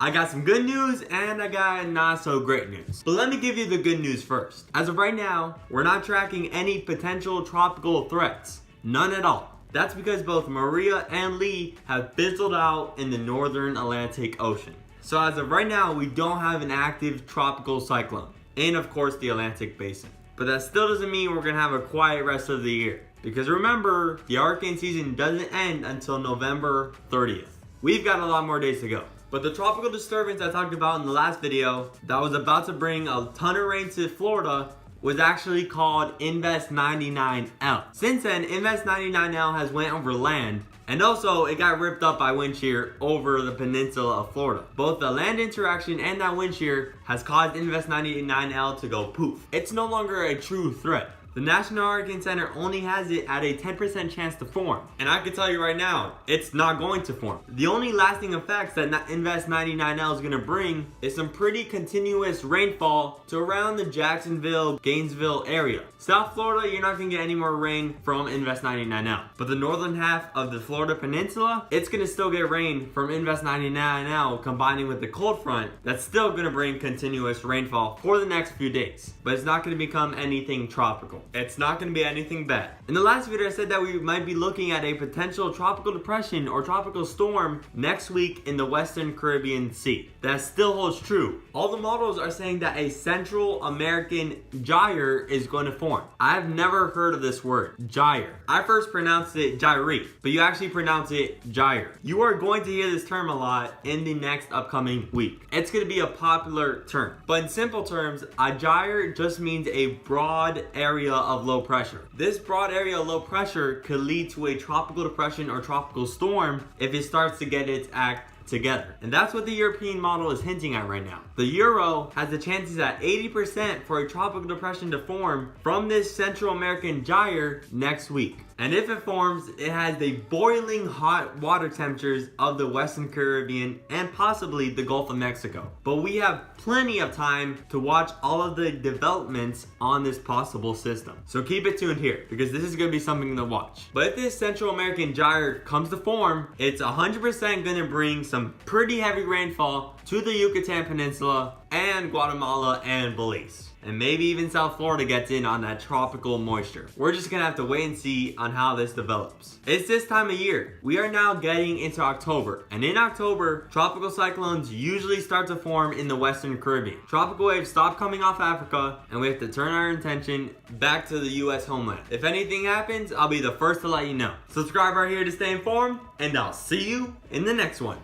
I got some good news and I got not so great news. But let me give you the good news first. As of right now, we're not tracking any potential tropical threats. None at all. That's because both Maria and Lee have fizzled out in the northern Atlantic Ocean. So as of right now, we don't have an active tropical cyclone in, of course, the Atlantic Basin. But that still doesn't mean we're gonna have a quiet rest of the year. Because remember, the hurricane season doesn't end until November 30th. We've got a lot more days to go. But the tropical disturbance I talked about in the last video that was about to bring a ton of rain to Florida was actually called Invest 99L. Since then, Invest 99L has went over land, and also it got ripped up by wind shear over the peninsula of Florida. Both the land interaction and that wind shear has caused Invest 99L to go poof. It's no longer a true threat. The National Hurricane Center only has it at a 10% chance to form. And I can tell you right now, it's not going to form. The only lasting effects that Invest 99L is going to bring is some pretty continuous rainfall to around the Jacksonville, Gainesville area. South Florida, you're not going to get any more rain from Invest 99L. But the northern half of the Florida Peninsula, it's going to still get rain from Invest 99L combining with the cold front that's still going to bring continuous rainfall for the next few days. But it's not going to become anything tropical. It's not going to be anything bad. In the last video, I said that we might be looking at a potential tropical depression or tropical storm next week in the Western Carribean Sea. That still holds true. All the models are saying that a Central American gyre is going to form. I've never heard of this word, gyre. I first pronounced it gyre, but you actually pronounce it gyre. You are going to hear this term a lot in the next upcoming week. It's going to be a popular term. But in simple terms, a gyre just means a broad area of low pressure. This broad area of low pressure could lead to a tropical depression or tropical storm if it starts to get its act together. And that's what the European model is hinting at right now. The Euro has the chances at 80% for a tropical depression to form from this Central American gyre next week. And if it forms, it has the boiling hot water temperatures of the Western Caribbean and possibly the Gulf of Mexico. But we have plenty of time to watch all of the developments on this possible system. So keep it tuned here because this is going to be something to watch. But if this Central American gyre comes to form, it's 100% going to bring some pretty heavy rainfall to the Yucatan Peninsula and Guatemala and Belize. And maybe even South Florida gets in on that tropical moisture. We're just gonna have to wait and see on how this develops. It's this time of year. We are now getting into October. And in October, tropical cyclones usually start to form in the Western Caribbean. Tropical waves stop coming off Africa and we have to turn our attention back to the US homeland. If anything happens, I'll be the first to let you know. Subscribe right here to stay informed and I'll see you in the next one.